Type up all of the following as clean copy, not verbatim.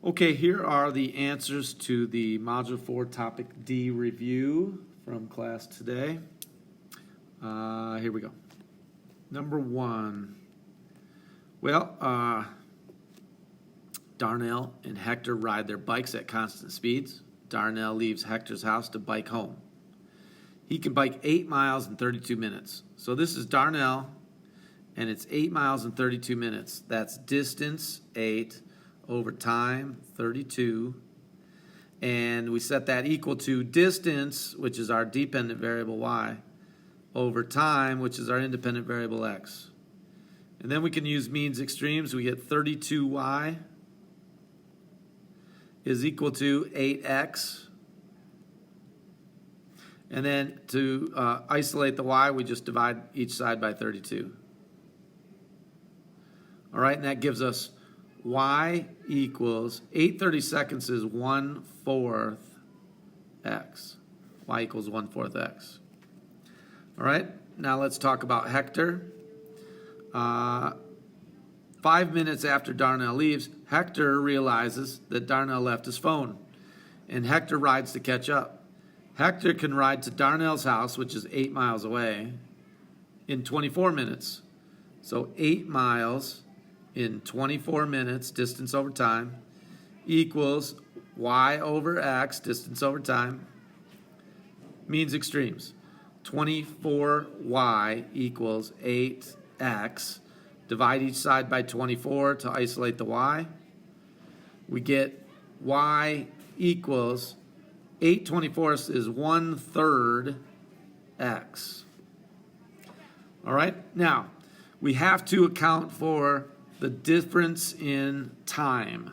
Okay, here are the answers to the Module 4 Topic D review from class today. Here we go. Number 1. Well, Darnell and Hector ride their bikes at constant speeds. Darnell leaves Hector's house to bike home. He can bike 8 miles in 32 minutes. So this is Darnell, and it's 8 miles in 32 minutes. That's distance, 8, over time, 32. And we set that equal to distance, which is our dependent variable y, over time, which is our independent variable x. And then we can use means extremes. We get 32y is equal to 8x. And then to isolate the y, we just divide each side by 32. All right, and that gives us y equals 8/32 is 1/4 x. Y equals 1/4 x. All right, now let's talk about Hector. 5 minutes after Darnell leaves, Hector realizes that Darnell left his phone, and Hector rides to catch up. Hector can ride to Darnell's house, which is 8 miles away, in 24 minutes. So 8 miles in 24 minutes, distance over time, equals y over x, distance over time, means extremes. 24y equals 8x. Divide each side by 24 to isolate the y. We get y equals 8/24 is 1/3 x. All right, now we have to account for the difference in time,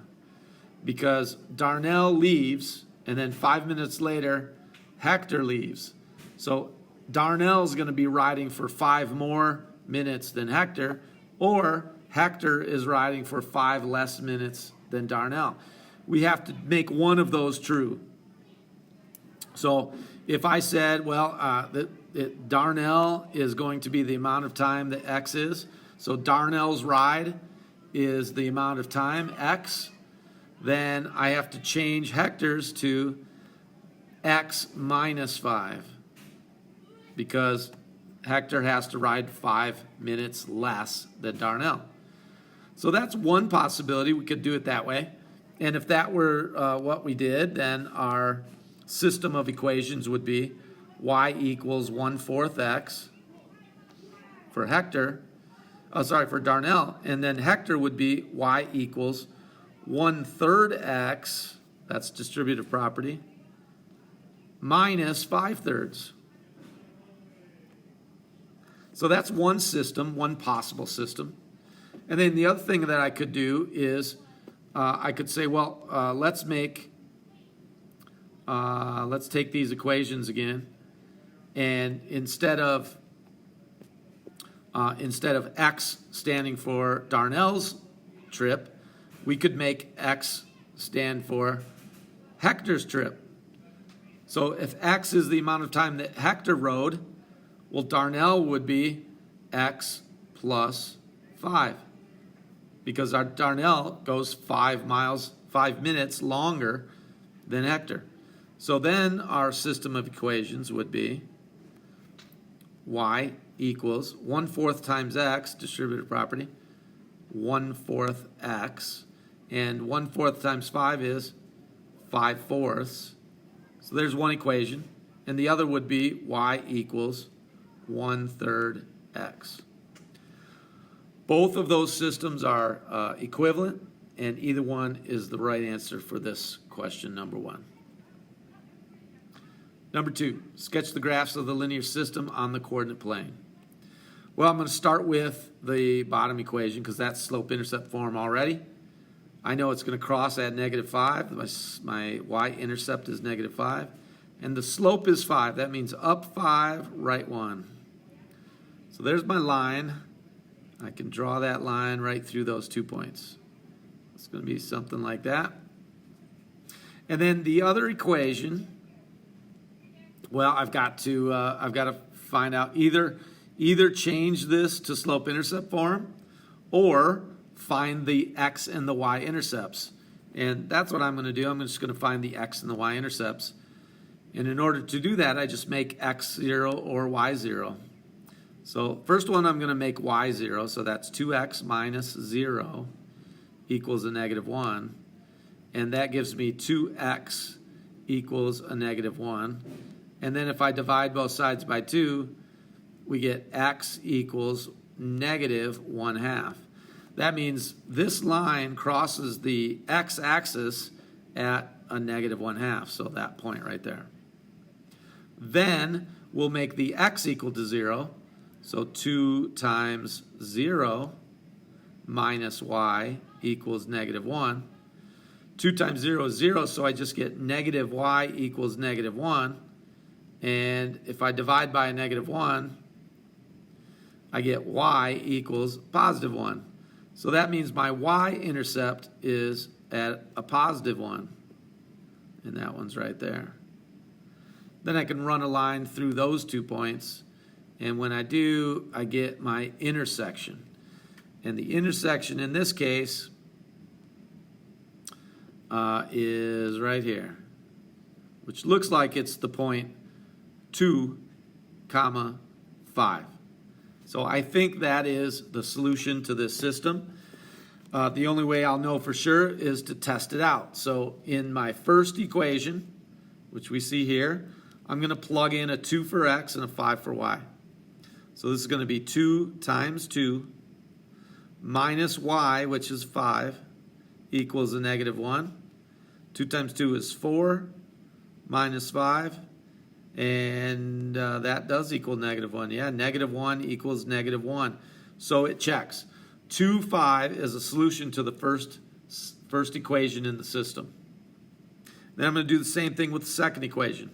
because Darnell leaves and then 5 minutes later Hector leaves. So Darnell's going to be riding for 5 more minutes than Hector, or Hector is riding for 5 less minutes than Darnell. We have to make one of those true. So if I said, well, that Darnell is going to be the amount of time that x is, so Darnell's ride is the amount of time, x, then I have to change Hector's to x minus 5, because Hector has to ride 5 minutes less than Darnell. So that's one possibility. We could do it that way. And if that were what we did, then our system of equations would be y equals 1/4 x for Hector, for Darnell, and then Hector would be y equals 1/3 x, that's distributive property, minus 5/3. So that's one system, one possible system. And then the other thing that I could do is I could say, well, let's take these equations again, and instead of x standing for Darnell's trip, we could make x stand for Hector's trip. So if x is the amount of time that Hector rode, well, Darnell would be x plus 5, because our Darnell goes 5 minutes longer than Hector. So then our system of equations would be y equals 1/4 times x, distributive property, 1/4 x, and 1/4 times 5 is 5/4. So there's one equation, and the other would be y equals 1/3 x. Both of those systems are equivalent, and either one is the right answer for this question, number 1. Number 2, sketch the graphs of the linear system on the coordinate plane. Well, I'm going to start with the bottom equation, because that's slope-intercept form already. I know it's going to cross at -5. My y-intercept is -5. And the slope is 5. That means up 5, right 1. So there's my line. I can draw that line right through those 2 points. It's going to be something like that. And then the other equation, well, I've got to find out either change this to slope-intercept form, or find the x and the y-intercepts. And that's what I'm going to do. I'm just going to find the x and the y-intercepts. And in order to do that, I just make x 0 or y 0. So first one, I'm going to make y 0. So that's 2x minus 0 equals a negative 1. And that gives me 2x equals a negative 1. And then if I divide both sides by 2, we get x equals negative 1/2. That means this line crosses the x-axis at a negative 1/2, so that point right there. Then we'll make the x equal to 0, so 2 times 0 minus y equals negative 1. 2 times 0 is 0, so I just get negative y equals negative 1. And if I divide by a negative 1, I get y equals positive 1. So that means my y-intercept is at a positive 1. And that one's right there. Then I can run a line through those 2 points. And when I do, I get my intersection. And the intersection in this case is right here, which looks like it's the point 2, 5. So I think that is the solution to this system. The only way I'll know for sure is to test it out. So in my first equation, which we see here, I'm going to plug in a 2 for x and a 5 for y. So this is going to be 2 times 2 minus y, which is 5, equals a negative 1. 2 times 2 is 4 minus 5. And that does equal negative 1. Yeah, negative 1 equals negative 1. So it checks. 2, 5 is a solution to the first equation in the system. Then I'm going to do the same thing with the second equation.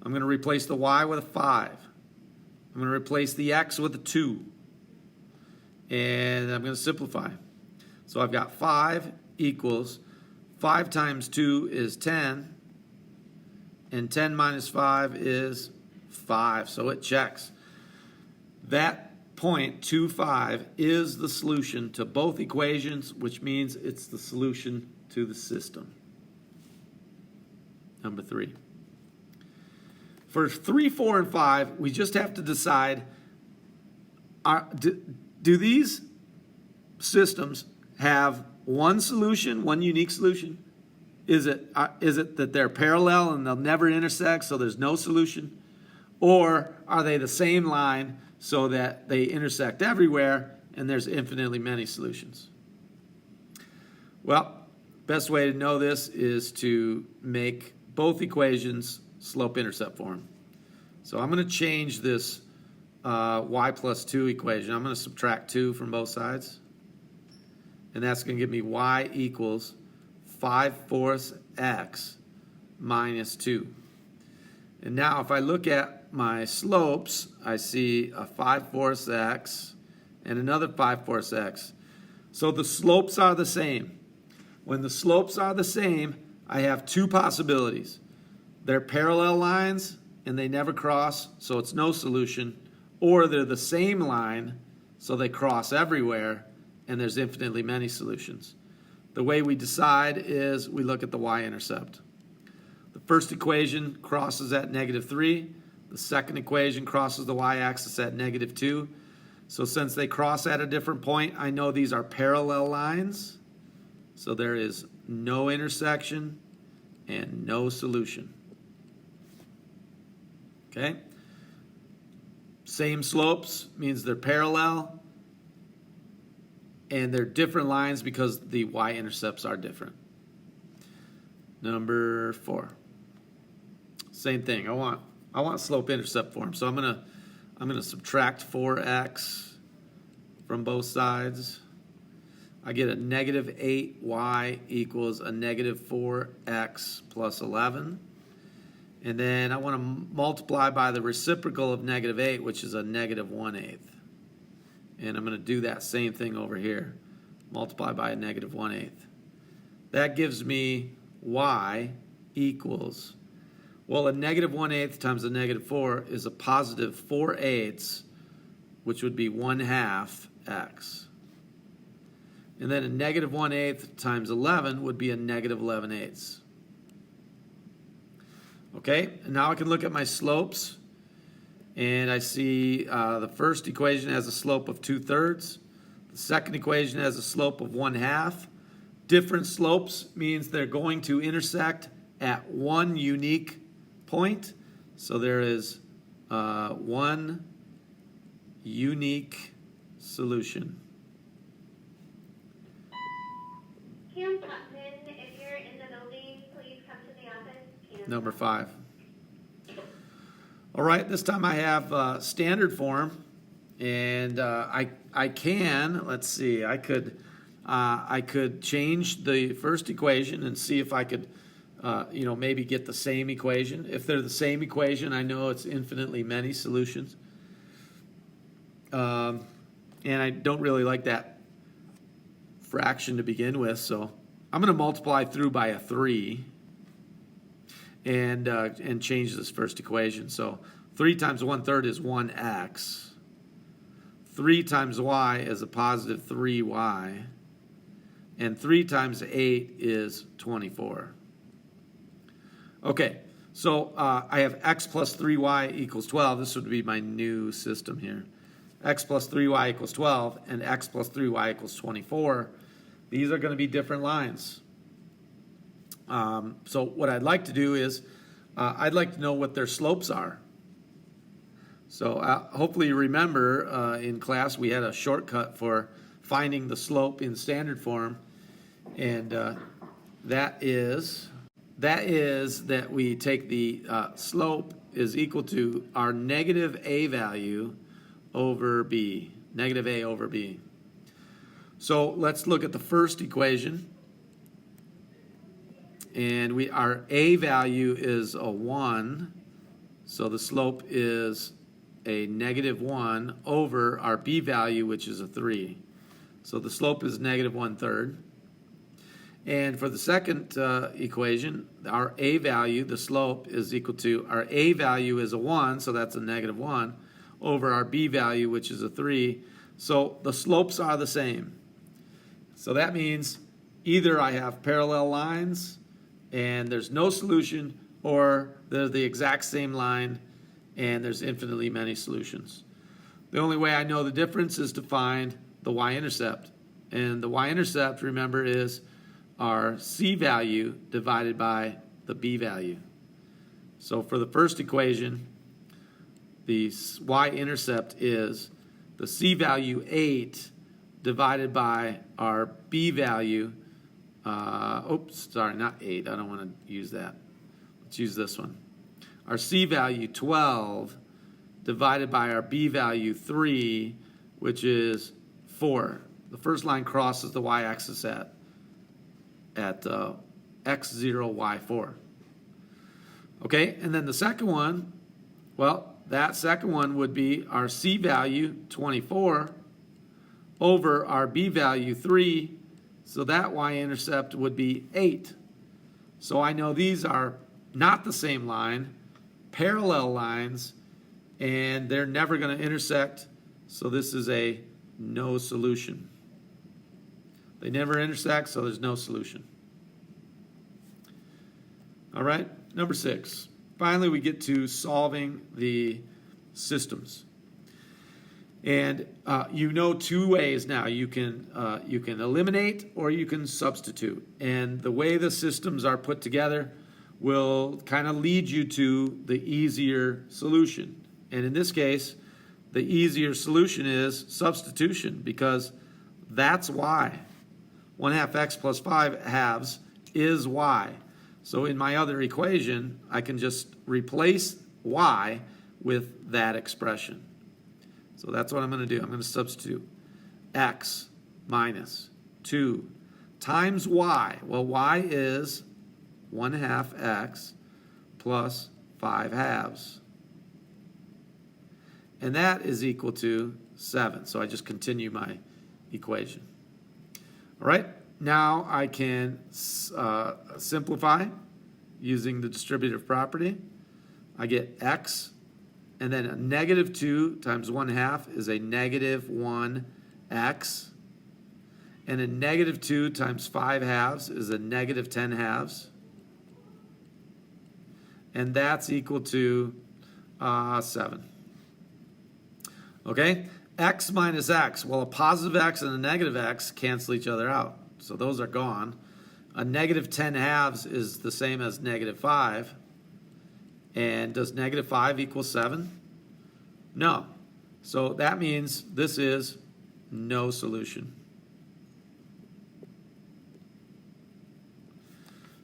I'm going to replace the y with a 5. I'm going to replace the x with a 2. And I'm going to simplify. So I've got 5 equals 5 times 2 is 10. And 10 minus 5 is 5, so it checks. That point, 2, 5, is the solution to both equations, which means it's the solution to the system. Number 3. For 3, 4, and 5, we just have to decide, do these systems have one solution, one unique solution? Is it that they're parallel and they'll never intersect, so there's no solution? Or are they the same line so that they intersect everywhere and there's infinitely many solutions? Well, best way to know this is to make both equations slope-intercept form. So I'm going to change this y plus 2 equation. I'm going to subtract 2 from both sides. And that's going to give me y equals 5/4 x minus 2. And now if I look at my slopes, I see a 5/4 x and another 5/4 x. So the slopes are the same. When the slopes are the same, I have 2 possibilities. They're parallel lines and they never cross, so it's no solution. Or they're the same line, so they cross everywhere and there's infinitely many solutions. The way we decide is we look at the y-intercept. The first equation crosses at negative 3. The second equation crosses the y-axis at negative 2. So since they cross at a different point, I know these are parallel lines. So there is no intersection and no solution. Okay? Same slopes means they're parallel. And they're different lines because the y-intercepts are different. Number 4. Same thing. I want slope-intercept form. So I'm gonna subtract 4x from both sides. I get a negative 8y equals a negative 4x plus 11. And then I want to multiply by the reciprocal of negative 8, which is a negative 1/8. And I'm going to do that same thing over here. Multiply by a negative 1/8. That gives me y equals, well, a negative 1/8 times a negative 4 is a positive 4/8, which would be 1/2 x. And then a negative 1/8 times 11 would be a negative 11/8. Okay, and now I can look at my slopes. And I see the first equation has a slope of 2/3. The second equation has a slope of 1/2. Different slopes means they're going to intersect at one unique point. So there is one unique solution. Cam Putman, if you're in the building, please come to the office. Cam. Number 5. All right, this time I have standard form, and I can, let's see, I could change the first equation and see if I could, maybe get the same equation. If they're the same equation, I know it's infinitely many solutions. And I don't really like that fraction to begin with, so I'm going to multiply through by a 3 and change this first equation. So 3 times 1/3 is 1x. 3 times y is a positive 3y. And 3 times 8 is 24. Okay, so I have x plus 3y equals 12. This would be my new system here. X plus 3y equals 12, and x plus 3y equals 24. These are going to be different lines. So what I'd like to do is I'd like to know what their slopes are. So hopefully you remember in class we had a shortcut for finding the slope in standard form, and that is that we take the slope is equal to our negative a value over b, negative a over b. So let's look at the first equation. And our a value is a 1, so the slope is a negative 1 over our b value, which is a 3. So the slope is negative 1/3. And for the second equation, our a value, the slope, is equal to, our a value is a 1, so that's a negative 1, over our b value, which is a 3. So the slopes are the same. So that means either I have parallel lines and there's no solution, or they're the exact same line and there's infinitely many solutions. The only way I know the difference is to find the y-intercept. And the y-intercept, remember, is our c value divided by the b value. So for the first equation, the y-intercept is the c value 8 divided by our b value. Not 8. I don't want to use that. Let's use this one. Our c value 12 divided by our b value 3, which is 4. The first line crosses the y-axis at x0, y4. Okay, and then the second one, well, that second one would be our c value 24 over our b value 3. So that y-intercept would be 8. So I know these are not the same line, parallel lines, and they're never going to intersect. So this is a no solution. They never intersect, so there's no solution. All right, number 6. Finally, we get to solving the systems. And you know 2 ways now. You can eliminate or you can substitute. And the way the systems are put together will kind of lead you to the easier solution. And in this case, the easier solution is substitution, because that's y. 1/2 x plus 5 halves is y. So in my other equation, I can just replace y with that expression. So that's what I'm going to do. I'm going to substitute x minus 2 times y. Well, y is 1/2 x plus 5 halves. And that is equal to 7. So I just continue my equation. All right, now I can simplify using the distributive property. I get x, and then a negative 2 times 1/2 is a negative 1x. And a negative 2 times 5 halves is a negative 10 halves. And that's equal to 7. Okay? X minus x. Well, a positive x and a negative x cancel each other out. So those are gone. A negative 10 halves is the same as negative 5. And does negative 5 equal 7? No. So that means this is no solution.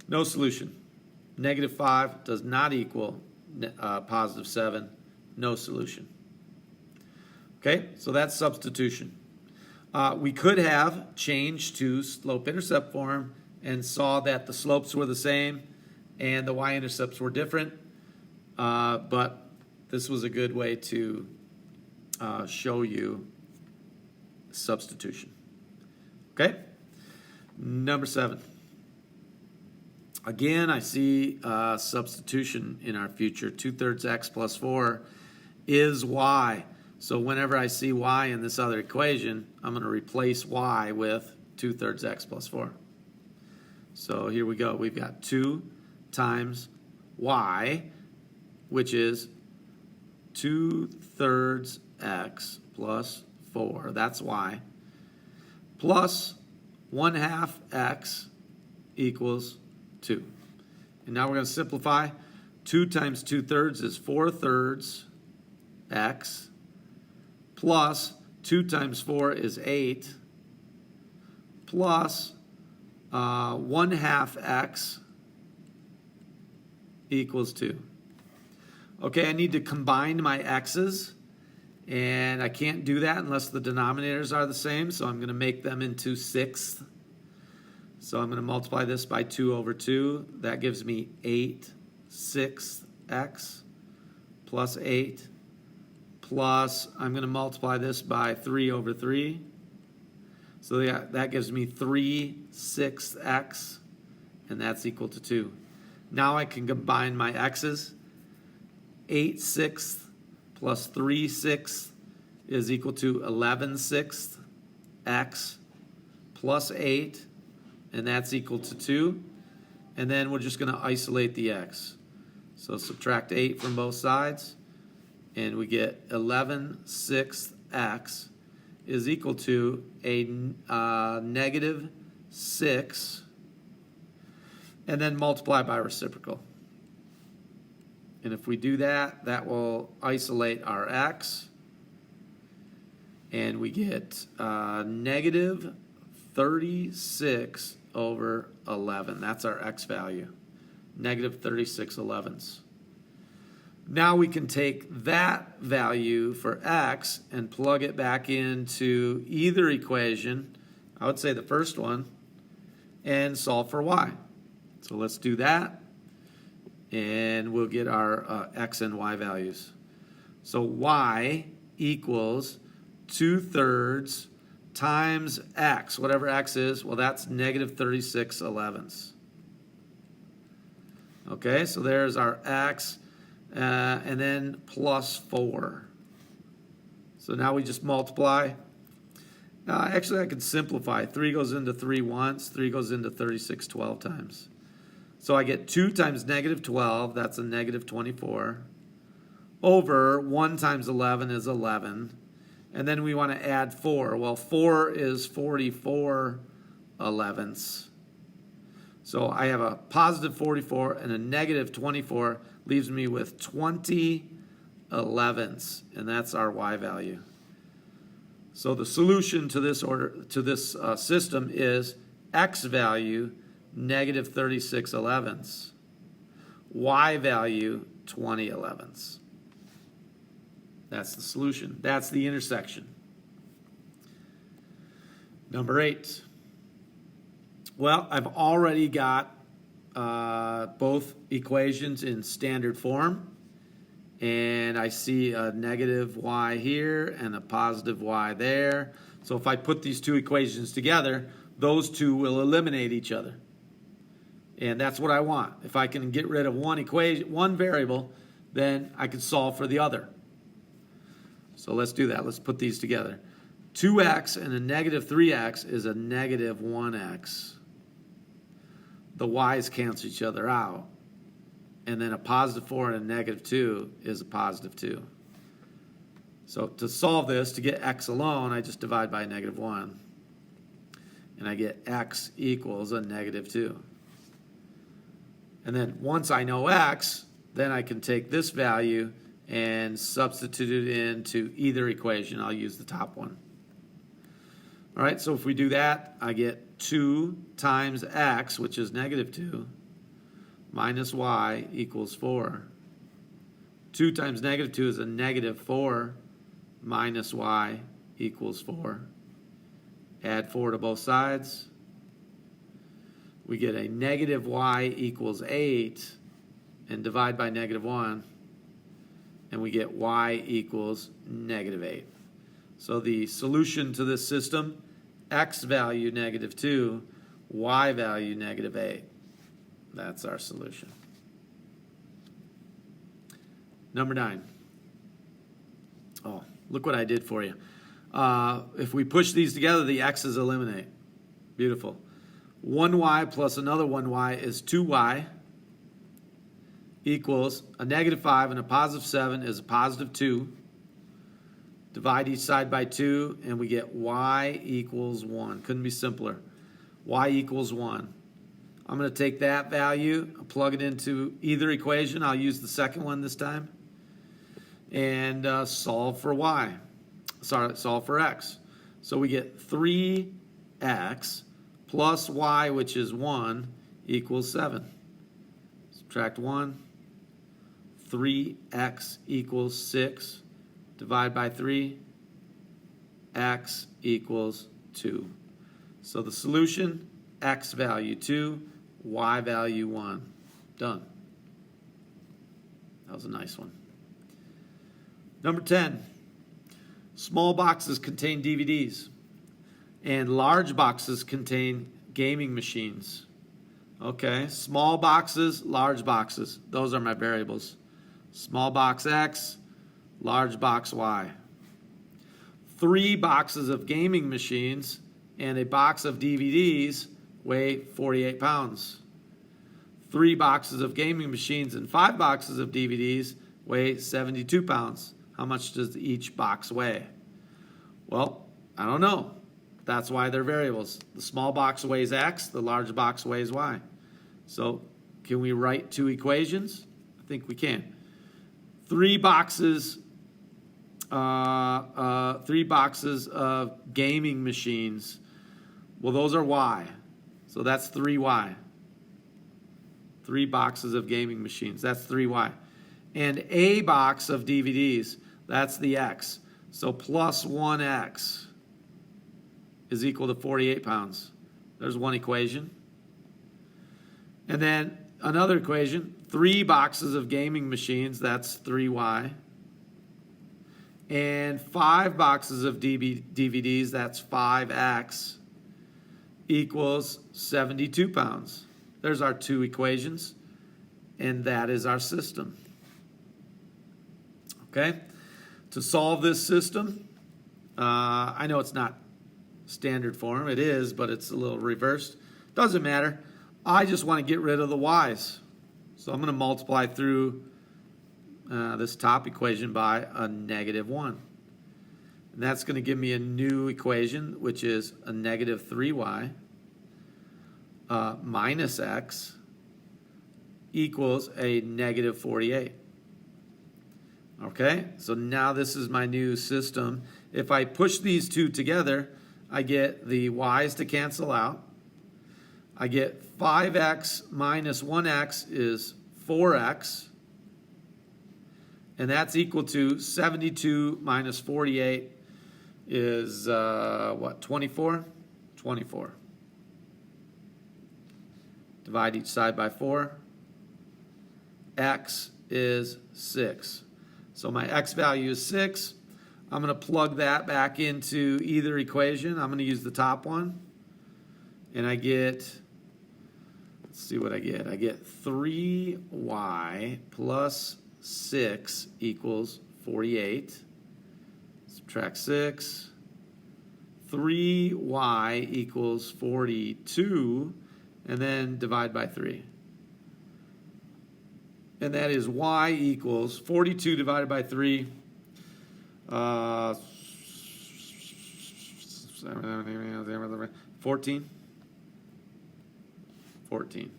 No solution. Negative 5 does not equal positive 7. No solution. Okay, so that's substitution. We could have changed to slope-intercept form and saw that the slopes were the same and the y-intercepts were different, but this was a good way to show you substitution. Okay, number 7. Again, I see substitution in our future. 2/3 x plus 4 is y. So whenever I see y in this other equation, I'm going to replace y with 2/3 x plus 4. So here we go. We've got 2 times y, which is 2/3 x plus 4. That's y. Plus 1/2 x equals 2. And now we're going to simplify. 2 times 2/3 is 4/3 x, plus 2 times 4 is 8, plus 1/2 x equals 2. Okay, I need to combine my x's, and I can't do that unless the denominators are the same, so I'm going to make them into 6th. So I'm going to multiply this by 2 over 2. That gives me 8/6 x plus 8, plus I'm going to multiply this by 3 over 3. So that gives me 3/6 x, and that's equal to 2. Now I can combine my x's. 8/6 plus 3/6 is equal to 11/6 x plus 8, and that's equal to 2. And then we're just going to isolate the x. So subtract 8 from both sides, and we get 11/6 x is equal to a negative 6, and then multiply by reciprocal. And if we do that, that will isolate our x, and we get negative 36 over 11. That's our x value, negative 36/11. Now we can take that value for x and plug it back into either equation, I would say the first one, and solve for y. So let's do that, and we'll get our x and y values. So y equals 2/3 times x, whatever x is, well, that's negative 36/11. Okay, so there's our x, and then plus 4. So now we just multiply. Actually, I could simplify. 3 goes into 3 once, 3 goes into 36 12 times. So I get 2 times negative 12, that's a negative 24, over 1 times 11 is 11. And then we want to add 4. Well, 4 is 44/11. So I have a positive 44 and a negative 24, leaves me with 20/11, and that's our y value. So the solution to this system is x value negative 36/11, y value 20/11. That's the solution. That's the intersection. Number 8. Well, I've already got both equations in standard form, and I see a negative y here and a positive y there. So if I put these two equations together, those two will eliminate each other. And that's what I want. If I can get rid of one variable, then I can solve for the other. So let's do that. Let's put these together. 2x and a negative 3x is a negative 1x. The y's cancel each other out. And then a positive 4 and a negative 2 is a positive 2. So to solve this, to get x alone, I just divide by a negative 1. And I get x equals a negative 2. And then once I know x, then I can take this value and substitute it into either equation. I'll use the top one. All right, so if we do that, I get 2 times x, which is negative 2, minus y equals 4. 2 times negative 2 is a negative 4 minus y equals 4. Add 4 to both sides. We get a negative y equals 8 and divide by negative 1. And we get y equals negative 8. So the solution to this system, x value negative 2, y value negative 8. That's our solution. Number 9. Oh, look what I did for you. If we push these together, the x's eliminate. Beautiful. 1y plus another 1y is 2y equals a negative 5 and a positive 7 is a positive 2. Divide each side by 2, and we get y equals 1. Couldn't be simpler. Y equals 1. I'm going to take that value, plug it into either equation. I'll use the second one this time. And solve for y. Sorry, solve for x. So we get 3x plus y, which is 1, equals 7. Subtract 1. 3x equals 6. Divide by 3. X equals 2. So the solution, x value 2, y value 1. Done. That was a nice one. Number 10. Small boxes contain DVDs, and large boxes contain gaming machines. Okay, small boxes, large boxes. Those are my variables. Small box X, large box Y. 3 boxes of gaming machines and a box of DVDs weigh 48 pounds. 3 boxes of gaming machines and 5 boxes of DVDs weigh 72 pounds. How much does each box weigh? Well, I don't know. That's why they're variables. The small box weighs X, the large box weighs Y. So can we write 2 equations? I think we can. 3 boxes of gaming machines. Well, those are Y. So that's 3Y. 3 boxes of gaming machines. That's 3Y. And a box of DVDs. That's the X. So plus 1X is equal to 48 pounds. There's one equation. And then another equation, 3 boxes of gaming machines, that's 3Y. And 5 boxes of DVDs, that's 5X, equals 72 pounds. There's our 2 equations, and that is our system. Okay? To solve this system, I know it's not standard form. It is, but it's a little reversed. Doesn't matter. I just want to get rid of the y's. So I'm going to multiply through this top equation by a negative 1. And that's going to give me a new equation, which is a negative 3y minus x equals a negative 48. Okay, so now this is my new system. If I push these 2 together, I get the y's to cancel out. I get 5x minus 1x is 4x. And that's equal to 72 minus 48 is, what, 24? 24. Divide each side by 4. X is 6. So my x value is 6. I'm going to plug that back into either equation. I'm going to use the top one. And I get, let's see what I get. I get 3y plus 6 equals 48. Subtract 6. 3y equals 42, and then divide by 3. And that is y equals 42 divided by 3. 14. 14.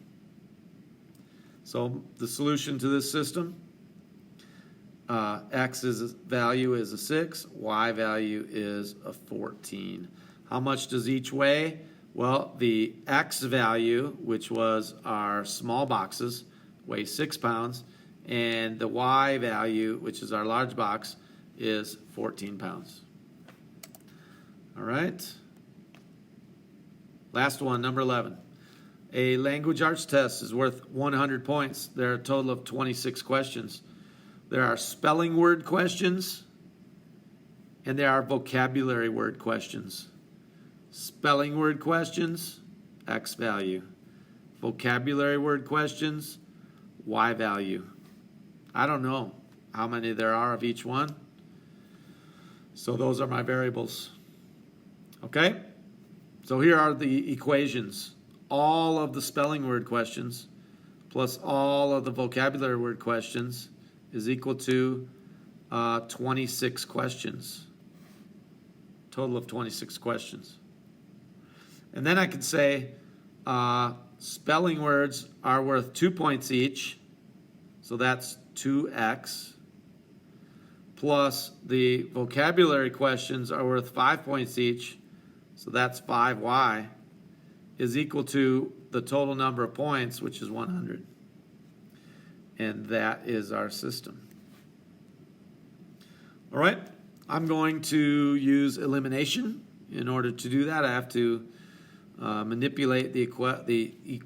So the solution to this system, x value is a 6, y value is a 14. How much does each weigh? Well, the x value, which was our small boxes, weighs 6 pounds, and the y value, which is our large box, is 14 pounds. All right. Last one, number 11. A language arts test is worth 100 points. There are a total of 26 questions. There are spelling word questions, and there are vocabulary word questions. Spelling word questions, x value. Vocabulary word questions, y value. I don't know how many there are of each one. So those are my variables. Okay? So here are the equations. All of the spelling word questions plus all of the vocabulary word questions is equal to 26 questions. Total of 26 questions. And then I could say spelling words are worth 2 points each. So that's 2x. Plus the vocabulary questions are worth 5 points each. So that's 5y is equal to the total number of points, which is 100. And that is our system. All right, I'm going to use elimination. In order to do that, I have to manipulate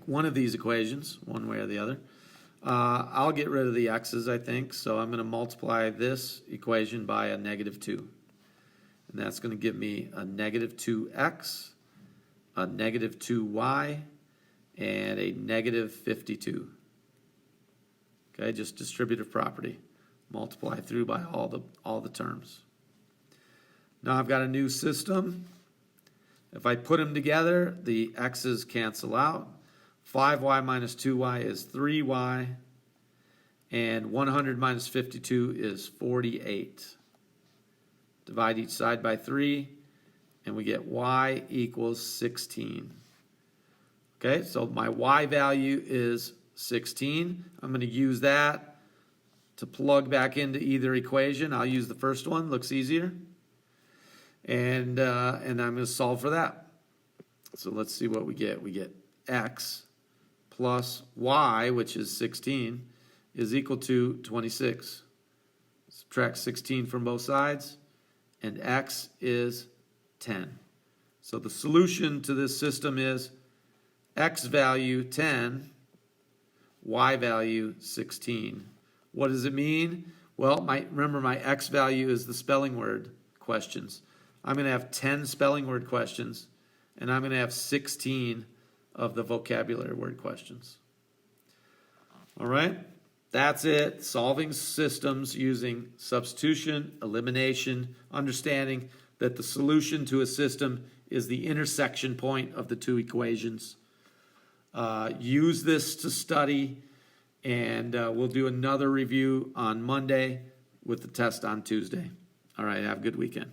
one of these equations, one way or the other. I'll get rid of the x's, I think, so I'm going to multiply this equation by a -2. And that's going to give me a -2x, a -2y, and a -52. Okay, just distributive property. Multiply through by all the terms. Now I've got a new system. If I put them together, the x's cancel out. 5y minus 2y is 3y, and 100 minus 52 is 48. Divide each side by 3, and we get y equals 16. Okay, so my y value is 16. I'm going to use that to plug back into either equation. I'll use the first one, looks easier. And I'm going to solve for that. So let's see what we get. We get x plus y, which is 16, is equal to 26. Subtract 16 from both sides, and x is 10. So the solution to this system is x value 10, y value 16. What does it mean? Well, remember my x value is the spelling word questions. I'm going to have 10 spelling word questions, and I'm going to have 16 of the vocabulary word questions. All right, that's it. Solving systems using substitution, elimination, understanding that the solution to a system is the intersection point of the two equations. Use this to study, and we'll do another review on Monday with the test on Tuesday. All right, have a good weekend.